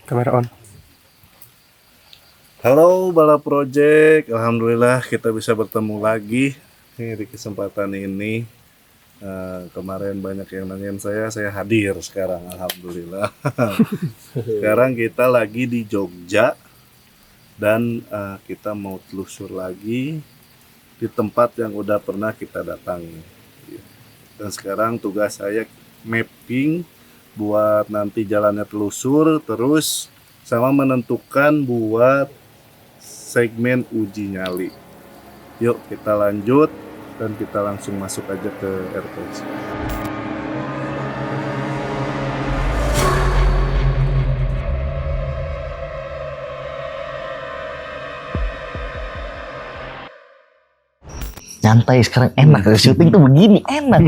Kamera on. Halo Bala Project, alhamdulillah kita bisa bertemu lagi nih di kesempatan ini. Kemarin banyak yang nanyain saya hadir sekarang, alhamdulillah. Sekarang kita lagi di Jogja dan kita mau telusur lagi di tempat yang udah pernah kita datangi. Dan sekarang tugas saya mapping buat nanti jalannya telusur, terus sama menentukan buat segmen uji nyali. Yuk kita lanjut dan kita langsung masuk aja ke RPS. Nyantai sekarang enak, syuting tuh begini enak.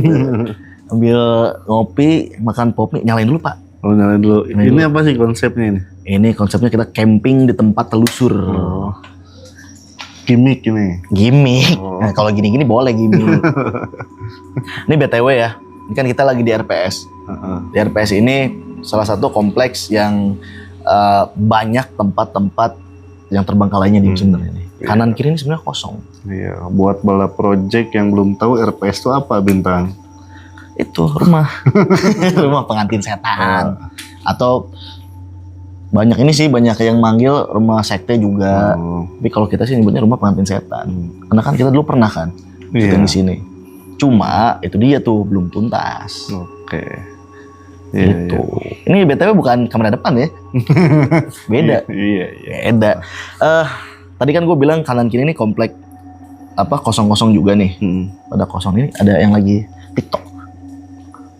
Ambil ngopi, makan pop mie, nyalain dulu Pak. Oh, nyalain dulu. Nyalain Ini dulu. apa sih konsepnya ini? Ini konsepnya kita camping di tempat telusur. Oh, gimmick ini. Gimik. Oh. Nah, kalau gini-gini boleh gimik. Ini BTW ya. Ini kan kita lagi di RPS. Di RPS ini salah satu kompleks yang banyak tempat-tempat yang terbengkalainya di sebenarnya ini. Iya. Kanan kiri ini sebenarnya kosong. Iya, buat Bala Project yang belum tahu RPS itu apa, Bintang? Itu rumah. Rumah pengantin setan. Atau banyak ini sih, banyak yang manggil rumah sekte juga. Oh, Tapi kalau kita sih nyebutnya rumah pengantin setan. Karena kan kita dulu pernah kan syuting iya. di sini. Cuma itu dia tuh belum tuntas. Oke. Iya, Gitu. Ini BTW bukan kamera depan ya. Beda. Iya. Beda. Tadi kan gue bilang kanan kiri ini komplek apa kosong-kosong juga nih. Pada kosong ini ada yang lagi TikTok.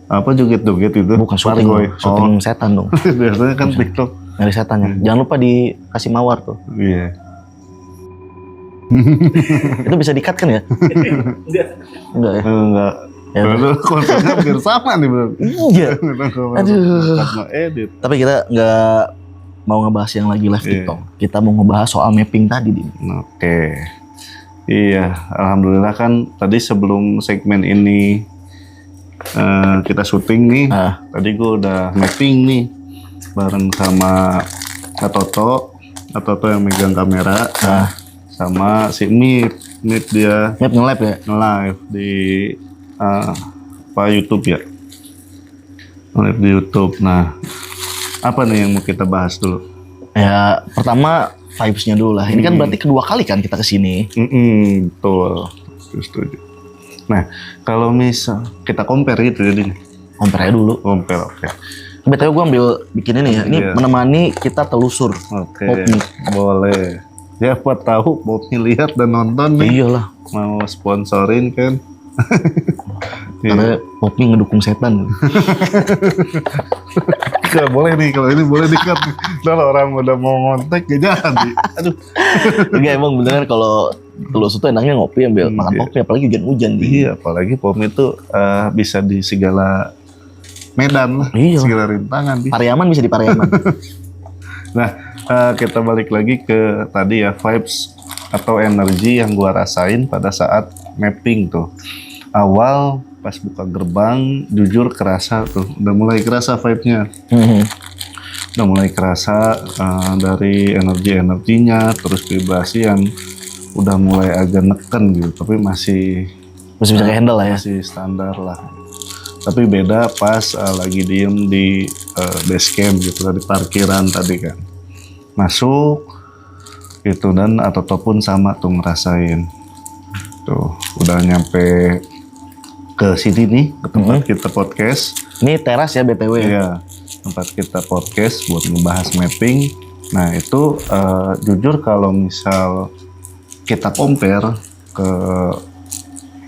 Apa joget-joget itu? Bukan syuting, Pargoy. syuting setan dong. Biasanya kan TikTok. Nyari setannya. Jangan lupa dikasih mawar tuh. Iya. Itu bisa di-cut kan ya? Enggak ya? Enggak. Ya udah. Lalu konsepnya hampir sama nih, Bro. Iya. Aduh. Karena edit. Tapi kita nggak mau ngebahas yang lagi live Iya. TikTok. Kita mau ngebahas soal mapping tadi, Din. Oke. Iya, alhamdulillah kan tadi sebelum segmen ini kita syuting nih. Tadi gue udah mapping nih bareng sama Kak Toto yang megang kamera, sama si Mit dia Map nge-lab ya? nge-live di YouTube ya, nge-live di YouTube. Nah, apa nih yang mau kita bahas dulu? Ya, pertama vibes-nya dulu lah. Ini kan berarti kedua kali kan kita kesini. Betul, setuju. Nah, kalau misal kita compare gitu jadi Compare aja dulu. compare, oke. BTW gue ambil bikin ini ya. Ini Iya. menemani kita telusur. Oke, Popmi. boleh. Siapa tahu Popmi lihat dan nonton nih, Iyalah, mau sponsorin kan? karena Popmi ngedukung setan. Gak boleh nih, kalau ini boleh di-cut. Kalau orang udah mau ngontek gak jadi. Aduh. Enggak, emang beneran kalau telusur tuh enaknya ngopi ambil makan Iya. Popmi, apalagi hujan-hujan. Iya, apalagi Popmi itu bisa di segala medan lah, Iya. segala rintangan. Pariaman bisa di Pariaman. Nah, kita balik lagi ke tadi ya, vibes atau energi yang gua rasain pada saat mapping tuh. Awal pas buka gerbang, jujur kerasa tuh, udah mulai kerasa vibe-nya. Udah mulai kerasa dari energinya, terus vibrasi yang udah mulai agak neken gitu, tapi masih Masih bisa handle lah ya. masih standar lah. Tapi beda pas lagi diem di base camp gitu, di parkiran tadi kan. Masuk gitu, dan ataupun sama tuh ngerasain. Tuh, udah nyampe ke sini nih, ke tempat kita podcast. Ini teras ya BTW. Iya, tempat kita podcast buat ngebahas mapping. Nah itu jujur kalau misal kita compare ke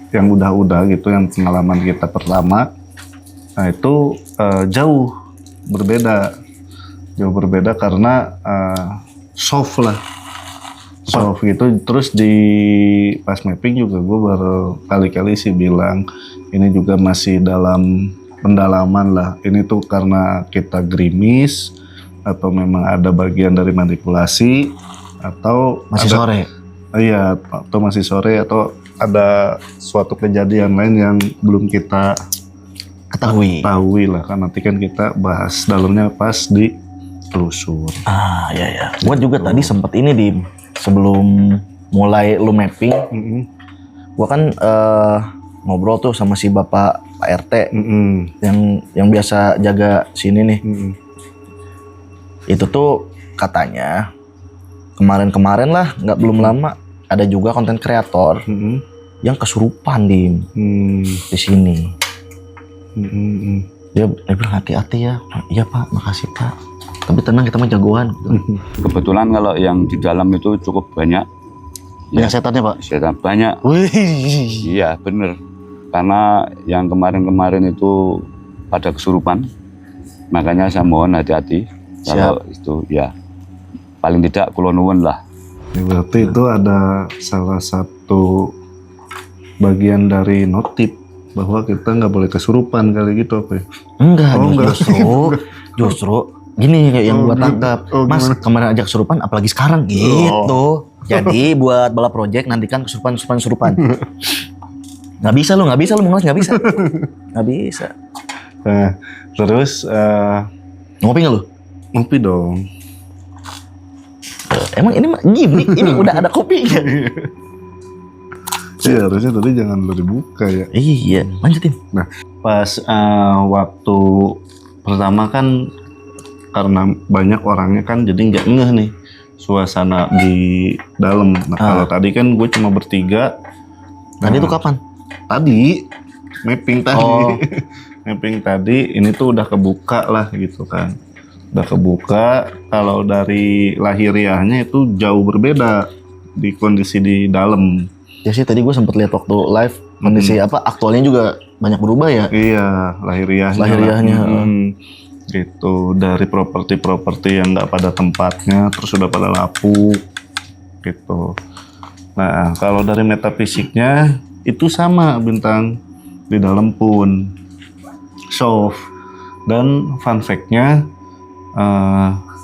yang udah gitu, yang pengalaman kita pertama, nah itu jauh berbeda karena soft gitu. Terus di pas mapping juga gue berkali-kali sih bilang ini juga masih dalam pendalaman lah. Ini tuh karena kita gerimis atau memang ada bagian dari manipulasi atau Masih sore. Iya, atau masih sore atau ada suatu kejadian lain yang belum kita Ketahui. ketahui lah, kan nanti kan kita bahas dalamnya pas di telusur. Ya. Gua juga tadi sempet ini sebelum mulai lu mapping, gua kan ngobrol tuh sama si Bapak Pak RT yang biasa jaga sini nih. Itu tuh katanya kemarin lah, belum lama ada juga konten kreator yang kesurupan di sini. Dia bilang hati-hati ya. Iya Pak, makasih Pak. Tapi tenang, kita mah jagoan. Kebetulan kalau yang di dalam itu cukup banyak. Banyak setannya Pak? Setan banyak. Wih. Iya bener. Karena yang kemarin-kemarin itu pada kesurupan. Makanya saya mohon hati-hati. Kalau itu ya paling tidak kulo nuwun lah. Ya, berarti itu ada salah satu bagian dari notif bahwa kita nggak boleh kesurupan kali gitu apa ya? Enggak, justru gini yang gua tangkap. Mas kemarin ajak kesurupan apalagi sekarang gitu. Jadi buat Bala Project nantikan kesurupan. Nggak bisa lu mau ngeles, nggak bisa. Nah, terus Ngopi nggak lu? ngopi dong. Emang ini mah gimmick, ini udah ada kopinya. Iya, harusnya tadi jangan lu dibuka ya. Iya, lanjutin. Nah, pas waktu pertama kan karena banyak orangnya kan jadi nggak ngeh nih suasana di dalam. Nah, kalau tadi kan gue cuma bertiga. Tadi itu kapan? Tadi mapping tadi. Mapping tadi ini tuh udah kebuka lah gitu kan. Udah kebuka, kalau dari lahiriahnya itu jauh berbeda di kondisi di dalam. Ya sih tadi gue sempet lihat waktu live kondisi aktualnya juga banyak berubah ya. Iya, lahiriahnya. Gitu, dari properti yang nggak pada tempatnya terus udah pada lapuk gitu. Nah, kalau dari metafisiknya itu sama Bintang, di dalam pun soft. Dan fun fact-nya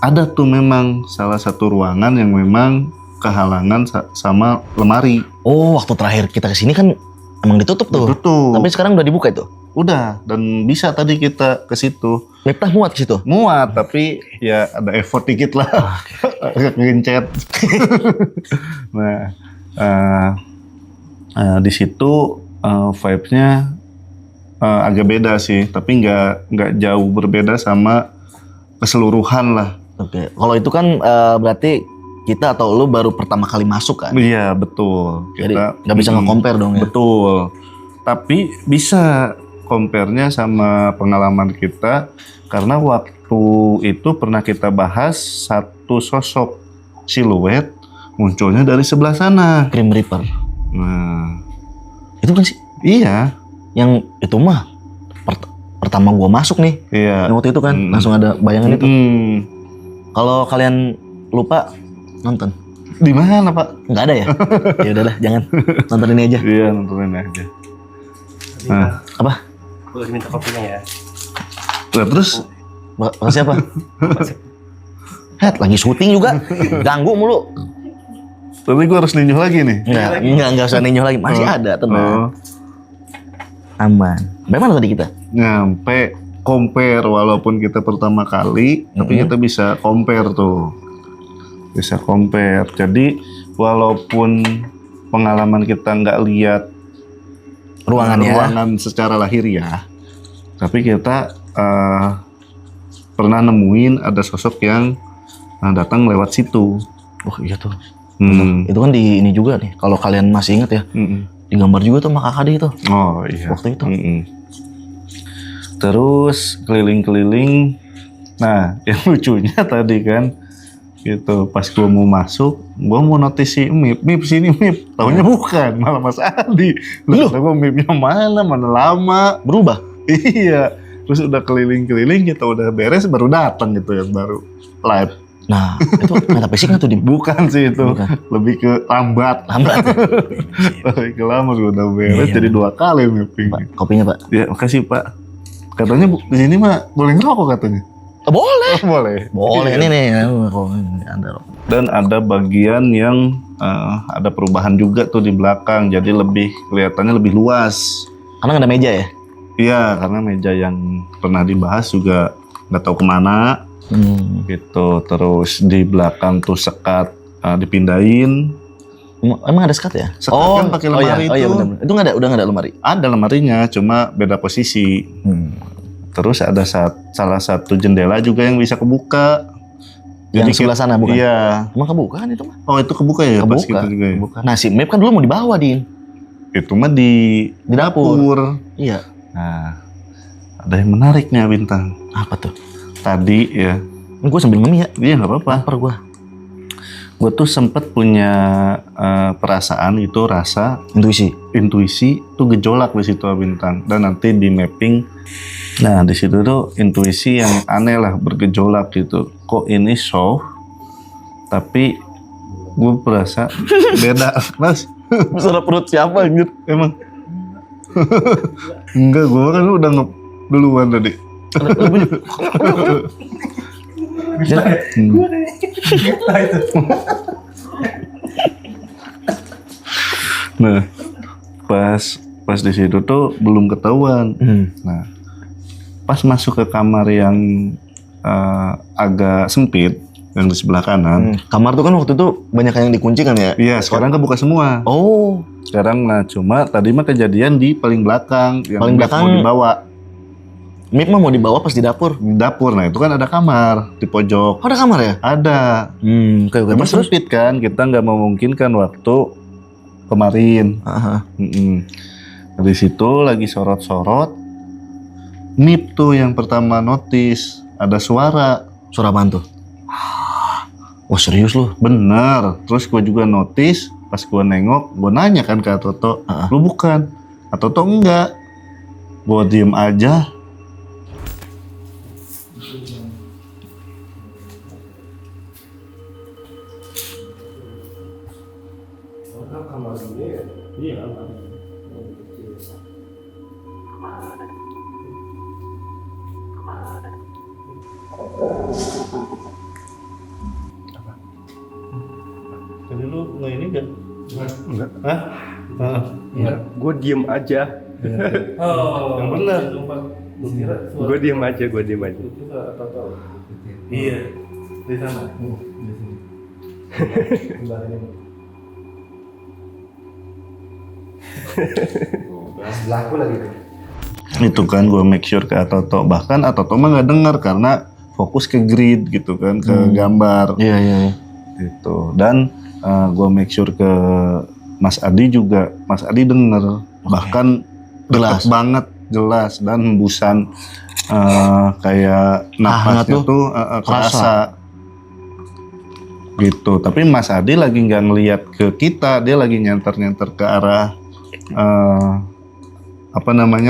ada tuh memang salah satu ruangan yang memang kehalangan sama lemari. Oh, waktu terakhir kita kesini kan emang ditutup tuh. Tapi sekarang udah dibuka itu. Udah, dan bisa tadi kita ke situ. Laptop muat ke situ. Muat, tapi ya ada effort dikit lah. Agak ngencet. Nah, di situ vibes-nya agak beda sih, tapi nggak jauh berbeda sama keseluruhan lah. Oke, kalau itu kan berarti kita atau lu baru pertama kali masuk kan? Iya, betul. Jadi nggak bisa nge-compare dong ya? Betul. Tapi bisa compare-nya sama pengalaman kita, karena waktu itu pernah kita bahas satu sosok siluet munculnya dari sebelah sana. Grim Reaper. Nah, itu kan sih? Iya. Yang itu mah pertama gua masuk nih. Iya. Yang waktu itu kan langsung ada bayangan itu. Kalau kalian lupa nonton. Di mana, Pak? Nggak ada ya? Ya udahlah, jangan nonton ini aja. Iya, nontonin aja. Nah, apa? Gue lagi minta kopinya ya. Nah, terus Makasih apa? Lagi syuting juga. Ganggu mulu. tapi gue harus ninjuh lagi nih. Enggak usah ninjuh lagi. Masih ada, tenang. Aman. Bagaimana tadi kita? Nyampe compare, walaupun kita pertama kali, tapi kita bisa compare tuh. Bisa compare. Jadi walaupun pengalaman kita nggak lihat ruangan secara lahiriah, tapi kita pernah nemuin ada sosok yang datang lewat situ. Oh iya tuh. Itu kan di ini juga nih. Kalau kalian masih ingat ya, digambar juga tuh sama Kakak itu. Oh iya. Waktu itu. Terus keliling-keliling. Nah, yang lucunya tadi kan, gitu. Pas gua mau masuk, gua mau notice si Mip sini Mip. Taunya bukan, malah Mas Adi. Loh, gua Mipnya mana lama. Berubah. Iya. Terus udah keliling-keliling, kita udah beres, baru datang gitu yang baru live. Nah, itu metafisik nggak tuh di? Bukan sih itu, lebih ke lambat. Lebih ke lambat, udah beres, jadi 2 kali mapping. Pak, kopinya Pak. Ya, makasih Pak. Katanya di sini mah boleh ngerokok katanya. Boleh. Boleh. Ini nih. Dan ada bagian yang ada perubahan juga tuh di belakang, jadi lebih kelihatannya lebih luas. Karena nggak ada meja ya? Iya, karena meja yang pernah dibahas juga nggak tahu kemana. gitu. Terus di belakang tuh sekat dipindahin. Emang ada sekat ya? Sekat kan pakai lemari iya, itu. benar. Itu udah nggak ada lemari. Ada lemarinya, cuma beda posisi. Terus ada salah satu jendela juga yang bisa kebuka. Yang sebelah sana bukan? Iya. Emang kebuka kan itu mah? Oh itu kebuka ya? Pas Kebuka. gitu juga ya? Kebuka. Nah si Map kan dulu mau dibawa Din. Itu mah di dapur. Iya. Nah, ada yang menarik nih Bintang. Apa tuh? Tadi ya. Gue sambil ngemi ya. Iya nggak apa-apa. Lapar gue. Gue tuh sempet punya perasaan itu rasa intuisi tuh gejolak di situ Bintang. Dan nanti di mapping. Nah di situ tuh intuisi yang aneh lah, bergejolak gitu. Kok ini soft, tapi gue berasa beda. Mas, Suara perut siapa anjir? emang? Enggak, gue kan udah duluan tadi. Nah, pas di situ tuh belum ketahuan. Nah, pas masuk ke kamar yang agak sempit, yang di sebelah kanan. Kamar tuh kan waktu itu banyak yang dikunci kan ya? Iya, sekarang kebuka semua. Oh, Sekarang, nah cuma tadi mah kejadian di paling belakang, yang Paling belakang. mau dibawa Mip mah mau dibawa pas di dapur. di dapur. Nah itu kan ada kamar di pojok. Oh, ada kamar ya? Ada. Kayak Cuma terus. sempit kan, kita nggak memungkinkan waktu kemarin. Aha. Di situ lagi sorot-sorot. Mip tuh yang pertama notice ada suara. Suara apaan tuh? Wah serius lu? Bener. Terus gue juga notice. Pas gue nengok, gue nanya kan ke Toto, lu bukan? Toto enggak. Gue diem aja. Jadi lu nggak ini kan? Enggak. Hah? Enggak, gue diem aja. Yang benar. Gue diem aja. Iya. Di sana. Sebelahku lagi tuh. Itu kan gue make sure ke Atoto. Bahkan Atoto mah nggak dengar karena fokus ke grid gitu kan, ke gambar. Iya. Gitu. Dan gue make sure ke Mas Adi juga. Mas Adi denger. Bahkan Jelas. deket banget, jelas. Dan hembusan kayak napasnya tuh kerasa. Gitu. Tapi Mas Adi lagi nggak ngelihat ke kita. Dia lagi nyenter-nyenter ke arah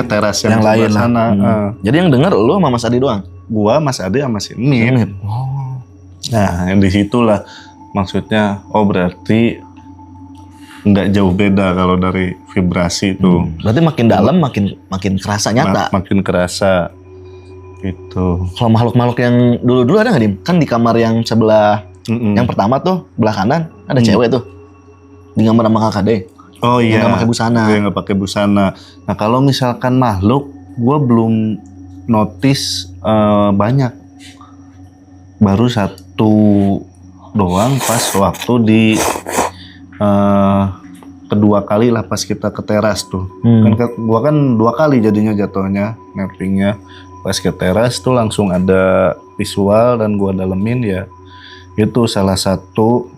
teras yang lain sebelah sana. Jadi yang dengar lu sama Mas Adi doang? Gua, Mas Adi sama si Mip. Oh. Nah, yang di situlah maksudnya, berarti nggak jauh beda kalau dari vibrasi itu. Berarti makin dalam makin kerasa nyata. Makin kerasa gitu. Kalau makhluk-makhluk yang dulu-dulu ada nggak Dim? Kan di kamar yang sebelah yang pertama tuh belah kanan ada cewek tuh di gambar sama kakak deh. Oh iya. Yang nggak pakai busana. Yang nggak pakai busana. Nah kalau misalkan makhluk, gue belum notice banyak. Baru satu doang pas waktu di kedua kali lah pas kita ke teras tuh. Gua kan 2 kali jadinya jatuhnya mappingnya. Pas ke teras tuh langsung ada visual dan gua dalemin ya. Itu salah satu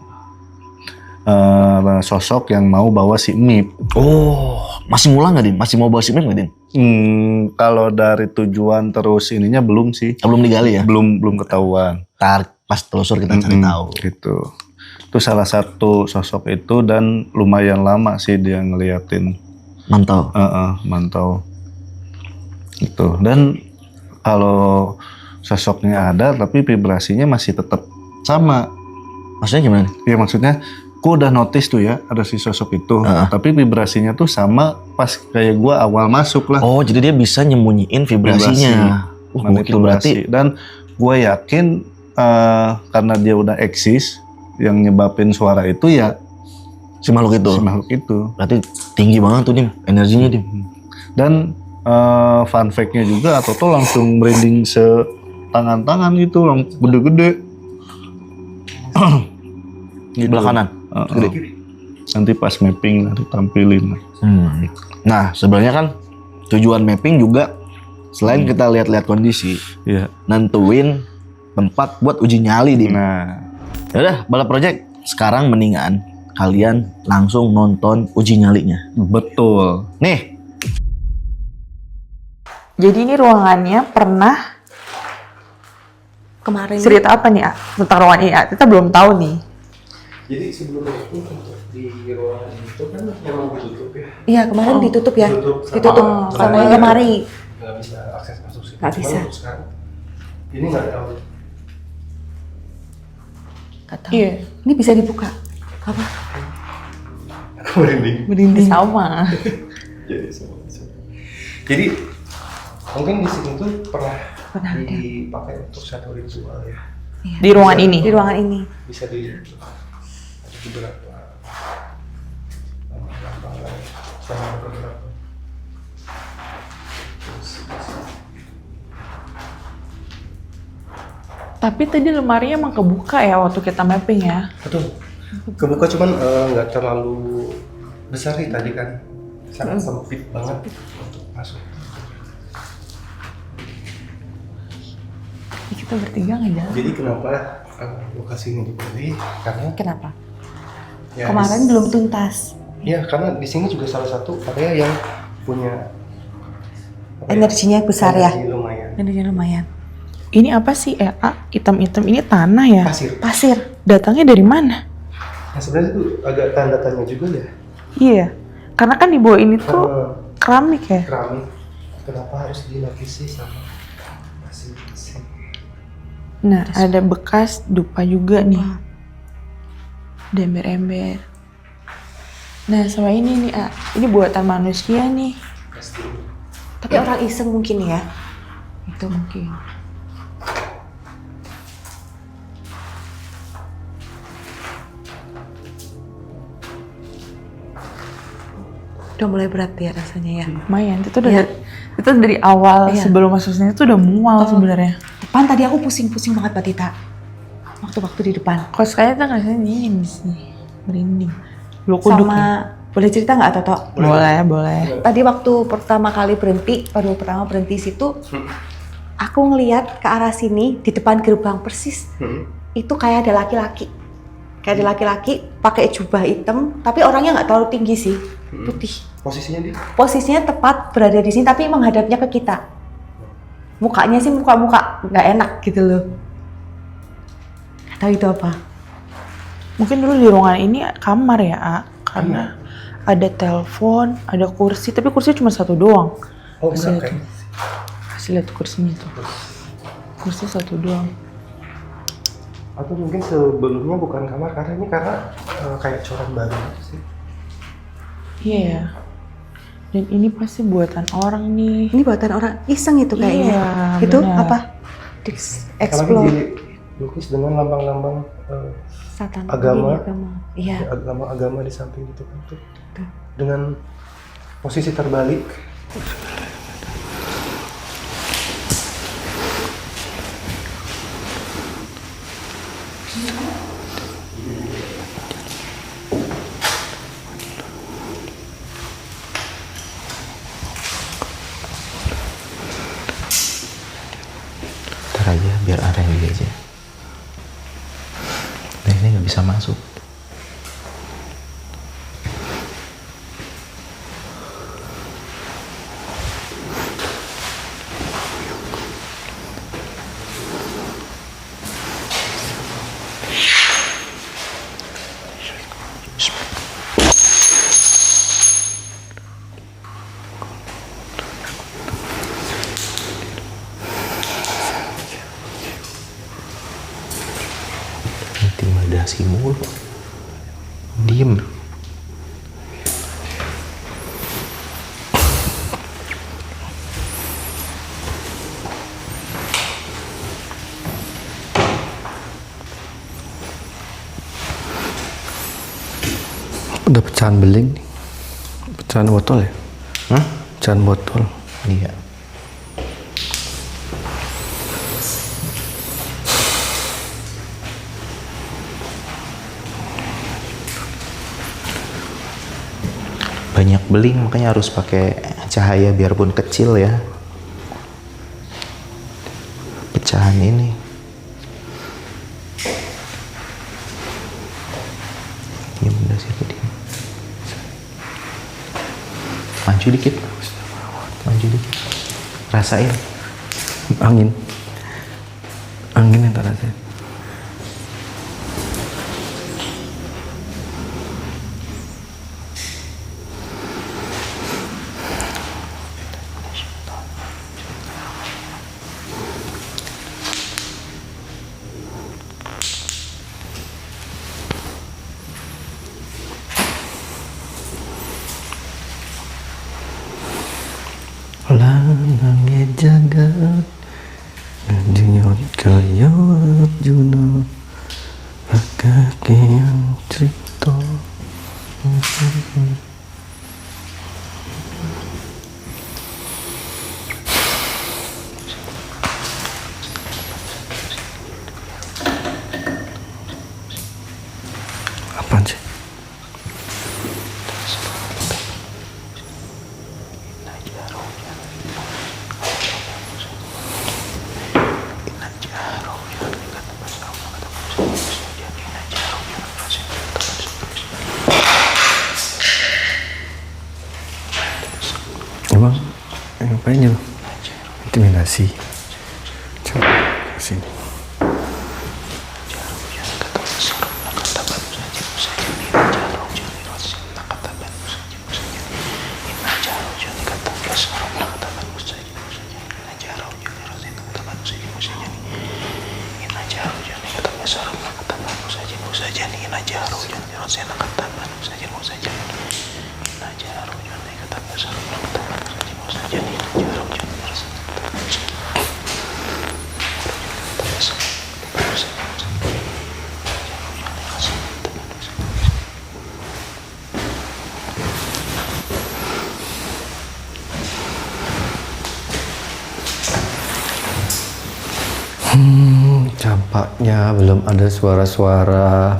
sosok yang mau bawa si Mip. Oh, masih ngulang nggak Din? Masih mau bawa si Mip nggak Din? Kalau dari tujuan terus ininya belum sih. Belum digali ya? Belum ketahuan. Ntar pas telusur kita cari tahu. Gitu. Itu salah satu sosok itu dan lumayan lama sih dia ngeliatin. Mantau. Mantau. Gitu. Dan kalau sosoknya ada tapi vibrasinya masih tetap sama. Maksudnya gimana? Ya maksudnya, aku udah notice tuh ya ada si sosok itu, tapi vibrasinya tuh sama pas kayak gua awal masuk lah. Oh, jadi dia bisa nyembunyiin vibrasinya. Gokil berarti. Dan gue yakin karena dia udah eksis, yang nyebabin suara itu ya si makhluk itu. Si makhluk itu. Berarti tinggi banget tuh Dim, energinya Dim. Dan fun fact-nya juga, Toto langsung merinding tangan-tangan gitu, yang gede-gede. Gitu. Sebelah kanan. Heeh. Nanti pas mapping nanti tampilin. Nah, sebenarnya kan tujuan mapping juga selain kita lihat-lihat kondisi, Iya. nentuin tempat buat uji nyali di. Nah, Yaudah, Balap Project. Sekarang mendingan kalian langsung nonton uji nyalinya. betul. Nih, Jadi ini ruangannya pernah Kemarin cerita apa nih, A? Tentang ruangan ini, A? Kita belum tahu nih. Jadi sebelumnya itu untuk di ruangan itu kan memang ditutup ya. iya kemarin ditutup ya. Ditutup Sama yang kemarin. Nggak bisa akses masuk sih. Nggak Cuman bisa. untuk sekarang ini nggak tahu. Nggak tahu. Iya. Ini bisa dibuka. Apa? Aku merinding. Merinding. Sama. Jadi mungkin di sini tuh pernah Pernah ada. dipakai untuk satu ritual ya. Iya. Di ruangan ini. Di ruangan ini. Bisa dilihat ada beberapa lambang-lambang sama beberapa. Tapi tadi lemarinya emang kebuka ya waktu kita mapping ya. Betul. Kebuka cuman nggak terlalu besar sih tadi kan. Sangat sempit banget untuk masuk. Kita bertiga nggak jalan. Jadi kenapa lokasi ini dipilih? Karena Kenapa? ya, Kemarin belum tuntas. Ya karena di sini juga salah satu area yang punya apa ya, Energinya besar ya. energi lumayan. Energinya lumayan. Ini apa sih, A? Hitam-hitam ini tanah ya? Pasir. Pasir. Datangnya dari mana? Nah sebenarnya itu agak tanda tanya juga ya. Iya. Karena kan di bawah ini tuh Karena keramik ya. keramik, kenapa harus dilapisi sama pasir? Nah, ada bekas dupa juga nih. Ada ember-ember. Nah, sama ini nih, A. Ini buatan manusia nih. Pasti. Tapi orang iseng mungkin ya. Itu mungkin. Udah mulai berat ya rasanya ya. Lumayan, itu udah Iya. itu dari awal Iya. sebelum masuk sini itu udah mual sebenarnya. Depan tadi aku pusing-pusing banget Mbak Tita. Waktu-waktu di depan. Kalau sekarang kita nggak ini sih, merinding. Lu kuduk Sama nih. boleh cerita nggak Toto? Boleh, boleh. Tadi waktu pertama kali berhenti, baru pertama berhenti situ, aku ngelihat ke arah sini di depan gerbang persis. Itu kayak ada laki-laki. Kayak ada laki-laki pakai jubah hitam, tapi orangnya nggak terlalu tinggi sih, putih. Posisinya di Posisinya tepat berada di sini, tapi menghadapnya ke kita. Mukanya sih muka-muka nggak enak gitu loh. Nggak tahu itu apa. Mungkin dulu di ruangan ini kamar ya, A. Karena ada telepon, ada kursi, tapi kursi cuma satu doang. oh Kasih enggak lihat kan? tuh. Kasih lihat kursinya tuh. Kursi satu doang. Atau mungkin sebelumnya bukan kamar karena ini kayak coran baru sih. Iya ya. Dan ini pasti buatan orang nih. Ini buatan orang iseng itu kayaknya. Iya, Itu benar. apa? Apalagi Explore dilukis dengan lambang-lambang Satan. agama. Ini agama. Iya. agama di samping gitu kan tuh. Dengan posisi terbalik. Ntar aja biar ada yang di aja. Nah ini nggak bisa masuk. Intimidasi mulu. Diem. Udah pecahan beling nih. Pecahan botol ya? Hah? Pecahan botol. Iya. banyak beling, makanya harus pakai cahaya biarpun kecil ya. Pecahan ini. Ini benda siapa dia? Maju dikit. Maju dikit. Rasain. Angin. Angin yang tak rasain. Langit jagat Dinyot kayat juna Kaki yang cerita Apaan sih? Emang ngapain lu? Intimidasi. Coba sini. Campaknya belum ada suara-suara.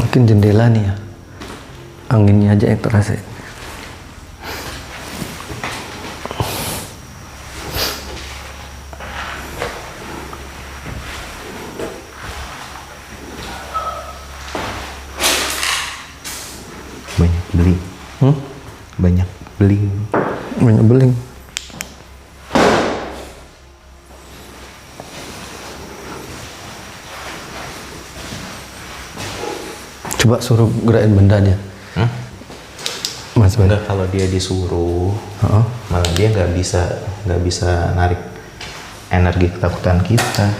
Mungkin jendela nih ya. Anginnya aja yang terasa. Banyak beling. Banyak beling. Banyak beling. Coba suruh gerakin bendanya. Mas Bay. Enggak, kalau dia disuruh, malah dia nggak bisa narik energi ketakutan kita.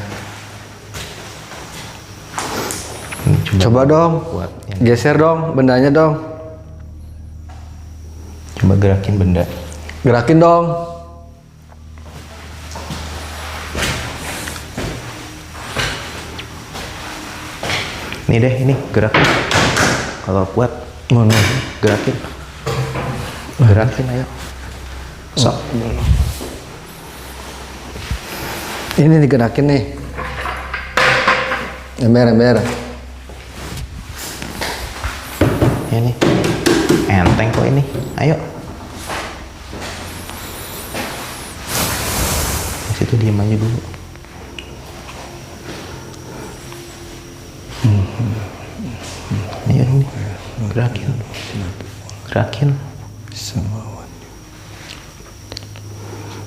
Coba dong. Kuat. Geser dong bendanya dong. Coba gerakin benda. Gerakin dong. Nih deh, ini gerakin. Kalau kuat, Mana? gerakin. Gerakin ayo. Sok. Ini digerakin nih. Ember. Ini enteng kok ini. Ayo. Di situ diam aja dulu. Ayo ini. Gerakin.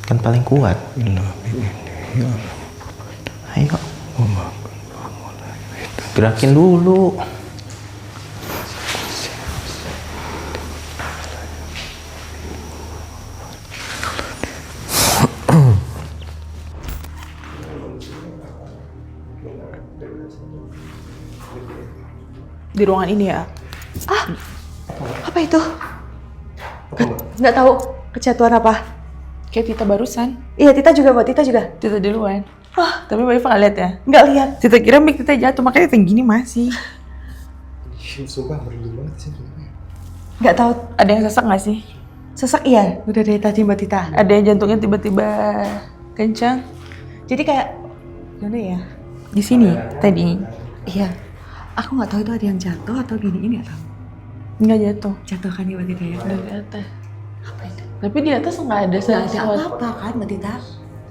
Kan paling kuat. Ayo. Gerakin dulu. Di ruangan ini ya. Apa itu? Nggak tahu kejatuhan apa. Kayak Tita barusan. Iya, Tita juga, Mbak. Tita juga. Tita duluan. Tapi Mbak Iva nggak lihat ya? Nggak lihat. Tita kira mic Tita jatuh, makanya Tita gini masih. Sumpah merinding banget sih. Nggak tahu. Ada yang sesak nggak sih? Sesak iya. Udah dari tadi Mbak Tita. Ada yang jantungnya tiba-tiba kencang. Jadi kayak Mana ya? Di sini tadi. Iya. Aku nggak tahu itu ada yang jatuh atau gini nggak tahu. Nggak jatuh. Jatuh kan ya Mbak Tita ya? Dari atas. Apa itu? Tapi di atas nggak ada Nggak ada sesuatu. apa-apa kan Mbak Tita?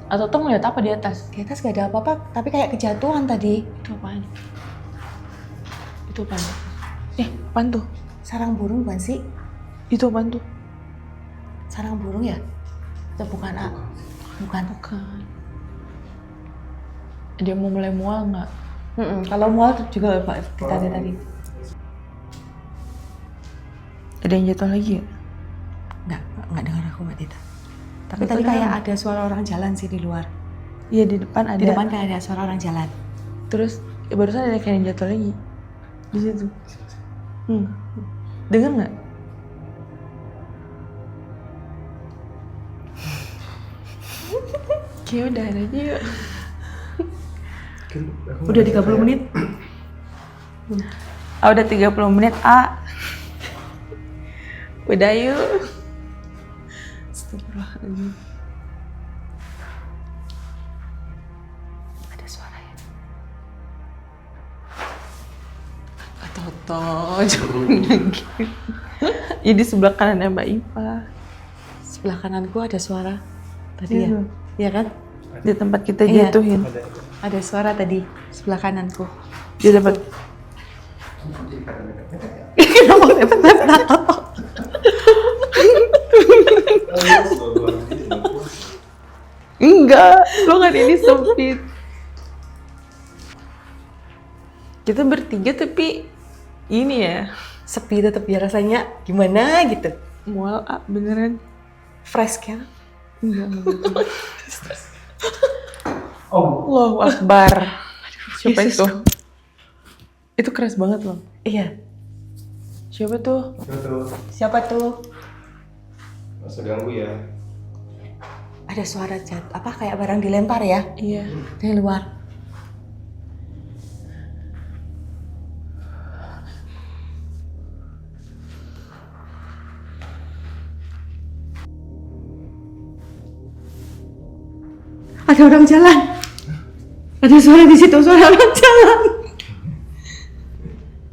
Atau tuh ngeliat apa di atas? Di atas nggak ada apa-apa, tapi kayak kejatuhan tadi. Itu apaan? Itu apaan? Apaan tuh? Sarang burung bukan sih? Itu apaan tuh? Sarang burung ya? Atau bukan A? Bukan. Bukan. Dia mau mulai mual nggak? Kalau mual juga Mbak Tita ada tadi. Ada yang jatuh lagi ya? Nggak dengar aku Mbak Tita. Tapi Betul tadi kan? kayak ada suara orang jalan sih di luar. Iya di depan ada. Di depan kayak ada suara orang jalan. Terus barusan ada kayak yang jatuh lagi di situ. Dengar nggak? Kayak udah aja yuk. Udah 30 menit. Udah 30 menit Udah yuk. Astagfirullahaladzim. Ada suara ya? Toto, jangan lagi. Ya di sebelah kanannya Mbak Ipa. Sebelah kananku ada suara tadi ya? Iya. Iya kan? Di tempat kita Iya. jatuhin. Ada suara tadi sebelah kananku. Di tempat. Kenapa mepet-mepet Toto? Enggak, ruangan ini sempit. Kita bertiga tapi ini ya, Sepi tetap ya rasanya gimana gitu. mual beneran. Fresh kan? Enggak gitu. Allahu Akbar. Siapa itu? Itu keras banget loh. Iya. Siapa tuh? Siapa tuh? Masa ganggu ya. Ada suara kayak barang dilempar ya Iya. dari luar. Ada orang jalan. Ada suara di situ, suara orang jalan.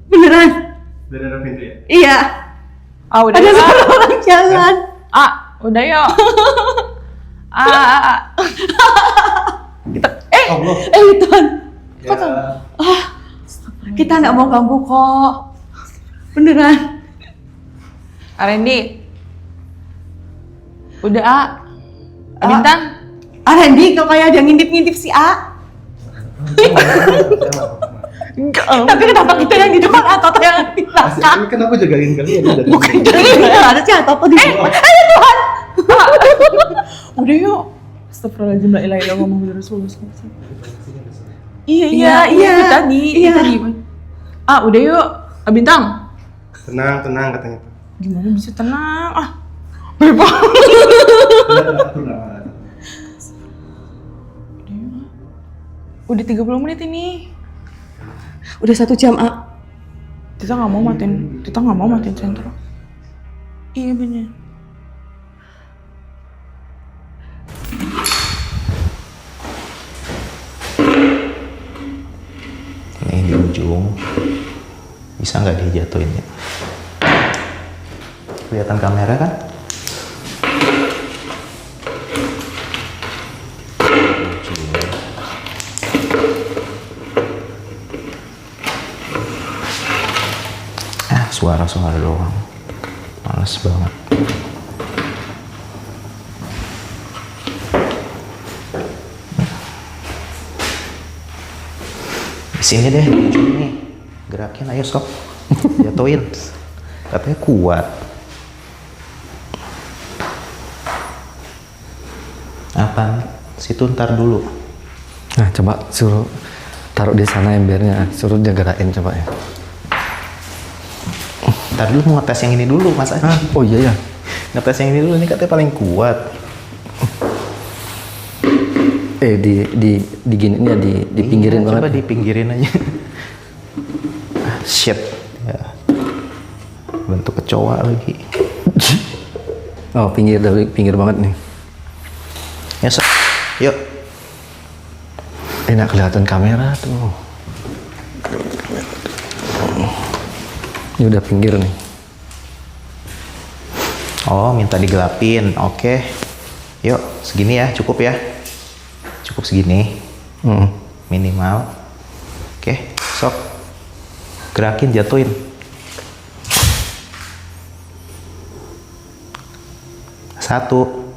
Beneran? Dari arah pintu ya? Iya. Udah Ada yuk. suara orang jalan. Udah yuk. Tuhan. Kok tahu? Kita nggak mau ganggu kok. Beneran. Arendi. Udah Bintang. Randy, kok kayak ada ngintip-ngintip si A. Enggak. Tapi kenapa kita yang di depan atau yang di belakang? Ini kan aku jagain kalian dari Ada si atau di bawah. Ayo Tuhan. Udah yuk. Astagfirullahaladzim, la ilaha illallah Muhammadur Rasulullah SAW. Iya. Itu tadi. Udah yuk. Bintang. Tenang katanya. Gimana bisa tenang? Udah 30 menit ini. Udah 1 jam, A. Kita nggak mau matiin sentro. Iya bener. Nih di ujung bisa nggak dijatuhin ya? Kelihatan kamera kan? Suara-suara doang, males banget. Di sini deh, di ujung nih, gerakin ayo sok, jatuhin. Katanya kuat. Apaan? Situ ntar dulu. Nah, coba suruh taruh di sana embernya, suruh dia gerakin coba ya. Ntar dulu mau ngetes yang ini dulu, Mas Aji. Oh iya ya. Ngetes yang ini dulu, ini katanya paling kuat. Di gini ya, di pinggirin Iya, banget. coba dipinggirin aja. Shit. Ya. Bentuk kecoa lagi. Oh, pinggir banget nih. Ya, yuk. Enak kelihatan kamera tuh. Ini udah pinggir nih. Oh, minta digelapin. Oke. Yuk, segini ya, cukup ya. Cukup segini. Minimal. Oke, sok. Gerakin, jatuhin. Satu.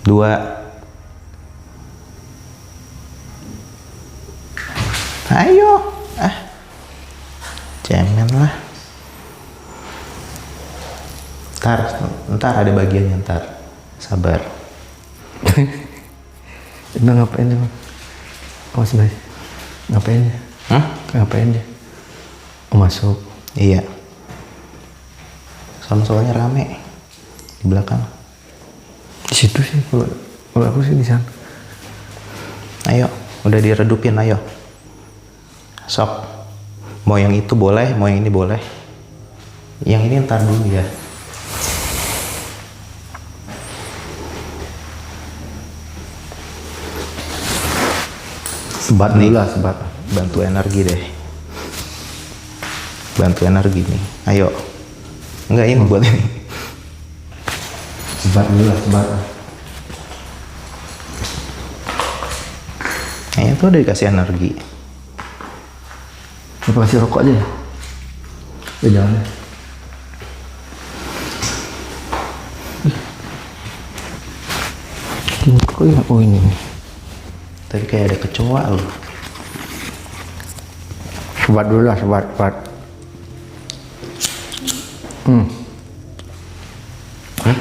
Dua. Ayo. Cemen lah. Ntar ada bagiannya ntar. Sabar. Emang ngapain emang? Mas Bay, ngapain dia? Ngapain dia? Oh, masuk. Iya. Soalnya rame di belakang. Di situ sih, kalau aku sih di sana. Ayo, udah diredupin, ayo. Sok. Mau yang itu boleh, mau yang ini boleh. Yang ini ntar dulu ya. Sebat Nih, dulu lah, sebat. bantu energi deh. Bantu energi nih. Ayo. Enggak, ini buat ini. Sebat dulu lah, sebat. Kayaknya tuh udah dikasih energi. Apa kasih rokok aja ya? Ya jangan ya. Kok ya? Oh ini nih. Tadi kayak ada kecoa loh. Sebat dulu lah, sebat.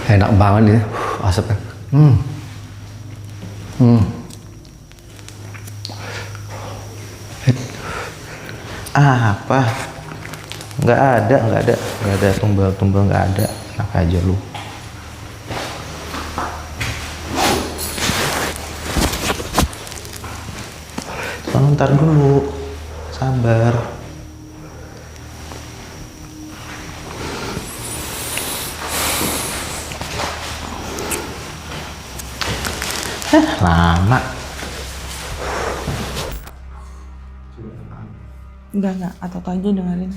Enak banget nih, asapnya. Apa? Nggak ada tumbal nggak ada. Enak aja lu. Ntar dulu, sabar. Lama. Enggak, atau aja dengerin.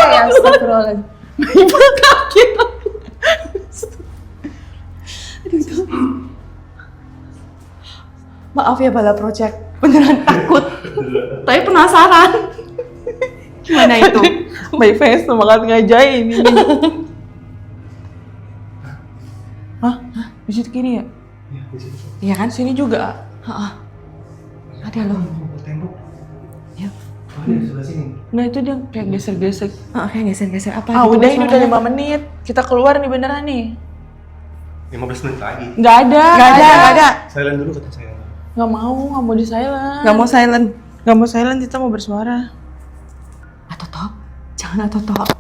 Ya, astagfirullahaladzim. Kaget. Maaf ya Bala Project, beneran takut. Tapi penasaran. Gimana itu? My face semangat ngajain ini. Hah? Di situ kiri ya? Iya kan? Sini juga. Ada loh. Yuk. Nah itu dia kayak geser-geser. Kayak geser-geser apa? Ah gitu udah ini udah suaranya. 5 menit. Kita keluar nih beneran nih. 15 menit lagi. Nggak ada. Silent dulu kata saya. Nggak mau di silent. Gak mau silent. Nggak mau silent, kita mau bersuara. Atotok. Jangan atotok.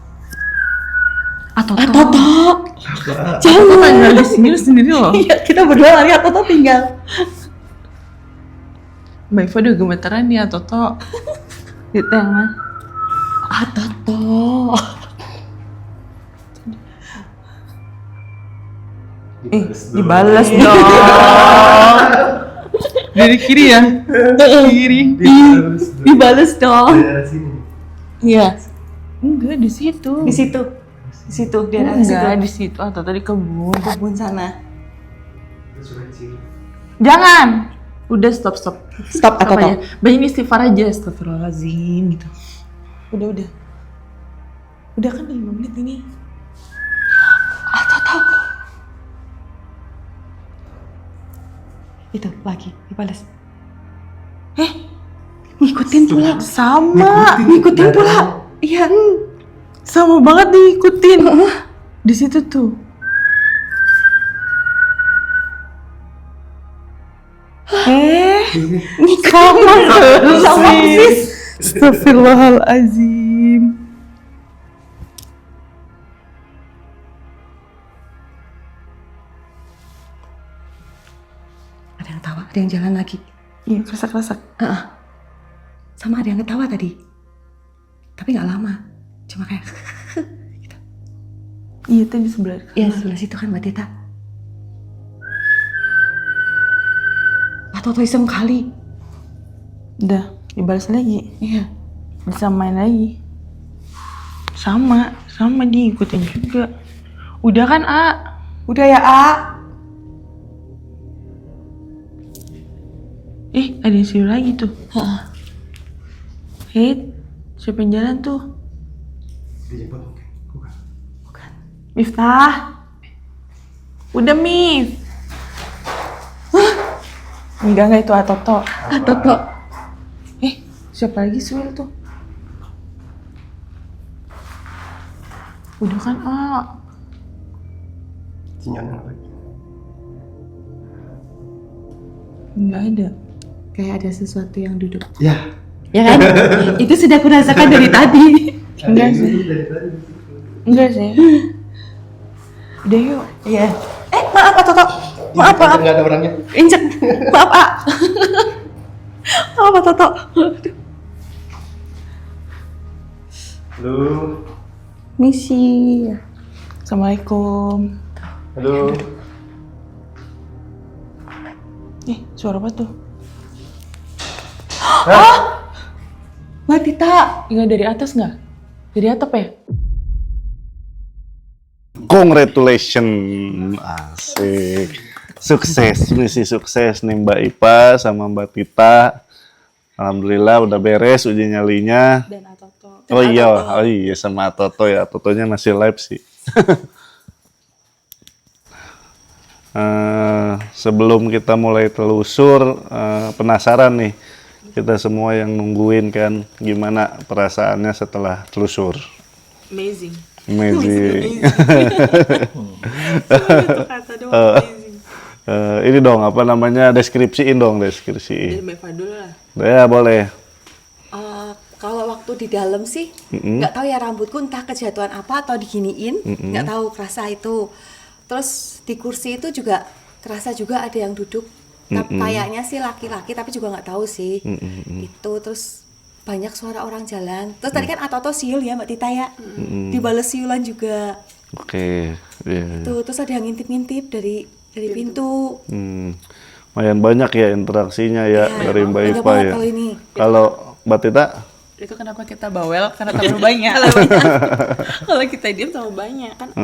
Jangan tinggal di sini sendiri loh. Iya, kita berdua lari atotok tinggal. Mbak Iva udah gemeteran nih Toto. Gitu yang mana? Atotok. Dibales dong. Dari kiri ya? Kiri. Dibales dong. Daerah sini. Iya. Enggak di situ. Di situ. Di situ, di daerah Enggak situ. di situ. Atau tadi kebun. Kebun sana. Jangan. Udah stop. Stop Apa atotok. ya? Banyak istighfar aja. Astagfirullahaladzim gitu. Udah. Udah kan 5 menit ini. Atotok. Itu lagi dibales. Ngikutin pula. Sama. Ngikutin pula. Iya. Sama banget diikutin. Di situ tuh. Sama persis. Astagfirullahaladzim. Ada yang tawa, ada yang jalan lagi. Iya, keresak-keresak. Sama ada yang ketawa tadi. Tapi nggak lama. Cuma kayak gitu. Iya, itu di sebelah. Iya, sebelah situ kan Mbak Tita. Atau iseng kali. Udah, dibalas lagi. Iya. Bisa main lagi. Sama diikutin juga. Udah kan, A? Udah ya, A. Ada yang seru lagi tuh. Hei, siapa yang jalan tuh? Dijemput mungkin. Bukan. Miftah. Udah, Mif. Enggak itu Atoto. Toto. Siapa lagi Swil tuh? Udah kan, A? Sinyalnya lagi. Enggak ada. Kayak ada sesuatu yang duduk. Ya. Ya kan? Itu sudah aku rasakan dari tadi. Enggak sih. Enggak sih. Udah yuk. Iya. Maaf Pak Toto. Maaf. Nggak ada orangnya. Injek. Maaf, Pak. Maaf Pak Toto. Halo. Misi. Assalamualaikum. Halo. Suara apa tuh? Mbak Tita. Enggak dari atas nggak? Dari atap ya? Congratulations, asik. Sukses, misi sukses nih Mbak Ipa sama Mbak Tita. Alhamdulillah udah beres uji nyalinya. Dan Atoto. Oh iya sama Toto ya. Totonya masih live sih. Sebelum kita mulai telusur, penasaran nih kita semua yang nungguin kan gimana perasaannya setelah telusur. Amazing. Amazing. Itu kata dong amazing. Ini dong apa namanya deskripsiin dong deskripsiin. Dari Mbak Fadul lah. Ya boleh. Kalau waktu di dalam sih nggak tahu ya, rambutku entah kejatuhan apa atau diginiin, nggak tahu, kerasa itu. Terus di kursi itu juga kerasa juga ada yang duduk. Tapi kayaknya sih laki-laki tapi juga nggak tahu sih. Itu terus banyak suara orang jalan. Terus tadi kan Atoto siul ya Mbak Tita ya. Dibales siulan juga. Oke. Yeah. Tuh, terus ada yang ngintip-ngintip dari pintu. Lumayan banyak ya interaksinya ya dari Mbak banyak Ipa banget ya. kalau ini. Kalau Mbak Tita? Itu kenapa kita bawel? Karena terlalu banyak. Kalau kita diam terlalu banyak kan.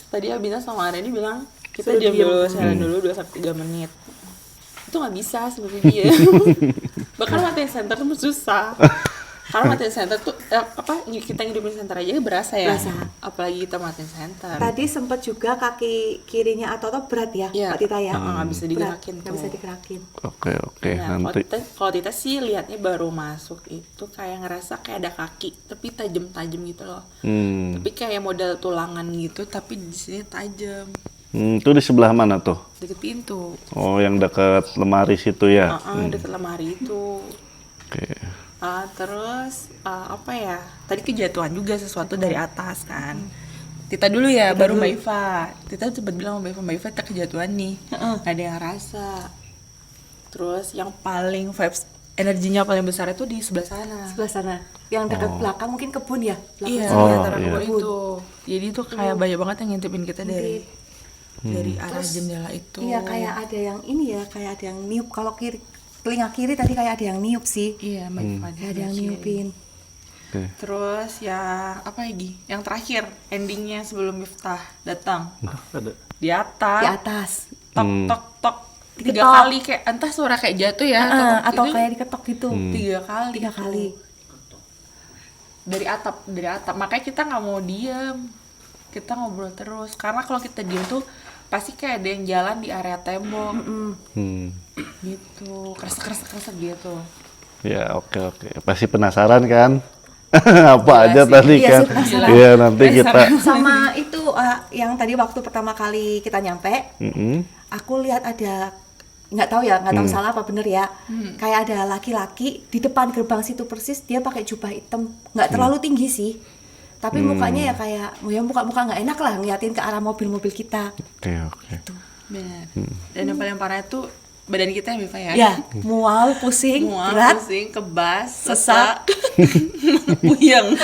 Tadi Abina sama Areni bilang kita diam dulu, silent dulu 2-3 menit. Itu nggak bisa seperti dia. Bahkan matiin center tuh susah. Karena matiin center tuh kita ngidupin center aja berasa ya. Berasa. Apalagi kita matiin center. Tadi sempat juga kaki kirinya Atoto berat ya, Iya. Mbak Tita ya. Nggak bisa digerakin Nggak tuh. bisa digerakin. Oke, Nah, nanti. kalau Tita sih lihatnya baru masuk itu kayak ngerasa kayak ada kaki, tapi tajam-tajam gitu loh. Tapi kayak model tulangan gitu, tapi di sini tajam. Itu di sebelah mana tuh? Deket pintu. Oh, yang dekat lemari situ ya. Deket lemari itu. Oke. Terus apa ya? Tadi kejatuhan juga sesuatu dari atas kan. Tita dulu ya, baru Mbak Iva. Tita sempat bilang sama Mbak Iva, kita kejatuhan nih. Nggak ada yang rasa. Terus yang paling vibes energinya paling besar itu di sebelah sana. Sebelah sana. Yang dekat belakang mungkin kebun ya. Belakang Iya, sana. antara iya. kebun itu. Jadi itu kayak banyak banget yang ngintipin kita dari arah jendela itu. Iya, kayak ada yang ini ya, kayak ada yang niup. Kalau telinga kiri tadi kayak ada yang niup sih. Iya, Mbak Iva. Kayak ada yang niupin. Terus ya apa lagi? Yang terakhir endingnya sebelum Miftah datang. Ada. Di atas. Di atas. Tok tok tok. 3 Diketok. kali kayak entah suara kayak jatuh ya Atau itu kayak diketok gitu. 3 kali. 3 kali. Dari atap. Makanya kita nggak mau diam. Kita ngobrol terus. Karena kalau kita diam tuh pasti kayak ada yang jalan di area tembok. Gitu. Kerasa gitu. Ya, oke. Pasti penasaran kan? Apa aja sih. tadi Iya kan? sih, penasaran. Iya, nanti kita Sama itu yang tadi waktu pertama kali kita nyampe, aku lihat ada, nggak tahu salah apa bener ya, kayak ada laki-laki di depan gerbang situ persis, dia pakai jubah hitam, nggak terlalu tinggi sih, tapi mukanya ya kayak, muka nggak enak lah ngeliatin ke arah mobil-mobil kita. Oke. Benar. Dan yang paling parah itu badan kita ya, Mifa ya. Ya, mual, pusing, berat. pusing, kebas, sesak, puyeng.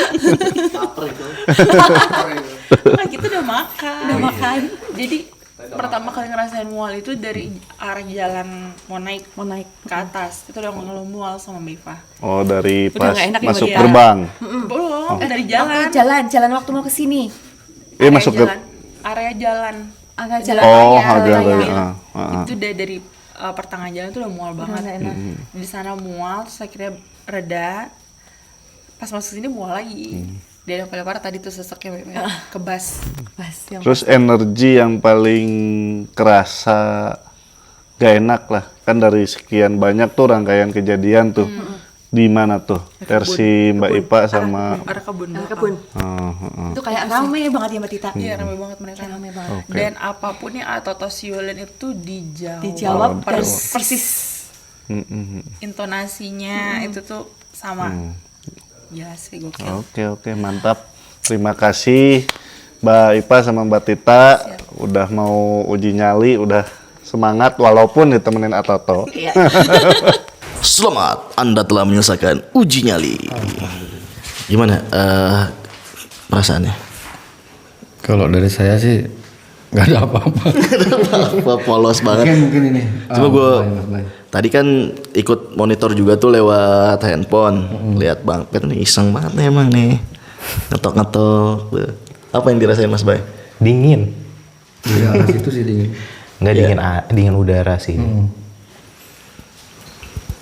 Nah, kita udah makan. Udah makan. Jadi pertama kali ngerasain mual itu dari arah jalan mau naik ke atas. Itu udah mual sama Mbak Iva. Oh, dari Udah pas nggak enak ya, masuk Mbak Dia? gerbang. Belum, dari Jalan, jalan. jalan waktu mau ke sini. Masuk ke Area jalan. Agak jalan Oh, raya. agak Jalan dari raya. Itu dari pertengahan jalan itu udah mual banget. nggak enak. Di sana mual, terus akhirnya reda. Pas masuk sini mual lagi. Dan yang paling parah tadi tuh seseknya kebas. Pas yang Terus energi yang paling kerasa gak enak lah. Kan dari sekian banyak tuh rangkaian kejadian tuh. Di mana tuh? Versi Mbak Ipa sama Arah kebun. kebun. Itu kayak rame banget ya Mbak Tita. Iya, ramai banget mereka. Rame banget. Dan apapun yang Atotos Yulen itu dijawab. Dijawab persis. Intonasinya itu tuh sama. Gila sih, gokil. Oke, mantap. Terima kasih Mbak Ipa sama Mbak Tita. Udah mau uji nyali, udah semangat walaupun ditemenin Atoto. Selamat, Anda telah menyelesaikan uji nyali. Gimana perasaannya? Kalau dari saya sih nggak ada apa-apa. Apa polos banget. Mungkin ini. Coba gue Mas Bay. tadi kan ikut monitor juga tuh lewat handphone. Lihat Bang Per nih iseng banget nih emang nih. Ngetok-ngetok. Apa yang dirasain Mas Bay? Dingin. Iya, situ sih dingin. Nggak dingin udara sih.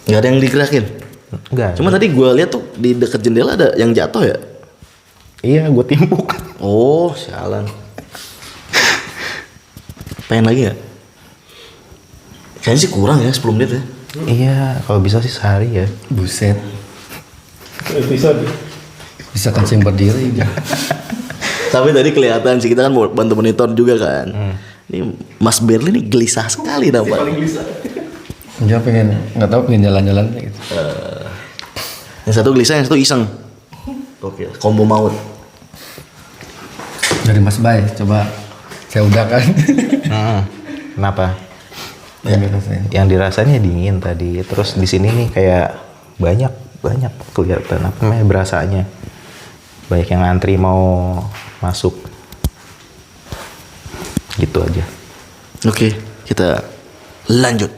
Nggak ada yang digerakin. Enggak. Cuma tadi gue lihat tuh di dekat jendela ada yang jatuh ya. Iya, gue timpuk. Oh, sialan. Pengen lagi nggak? Kayaknya sih kurang ya 10 menit ya. Iya, kalau bisa sih sehari ya. Buset. Bisa kencing berdiri. Tapi tadi kelihatan sih kita kan mau bantu monitor juga kan. Ini Mas Berli nih gelisah sekali nampak. Dia pengen, nggak tahu pengen jalan-jalan gitu. Yang satu gelisah, yang satu iseng. Oke, combo maut. Dari Mas Bay, coba saya udahkan. Kenapa? Yang dirasain. Yang dirasainnya dingin tadi. Terus di sini nih kayak banyak kelihatan apa namanya berasanya. Banyak yang ngantri mau masuk. Gitu aja. Oke, kita lanjut.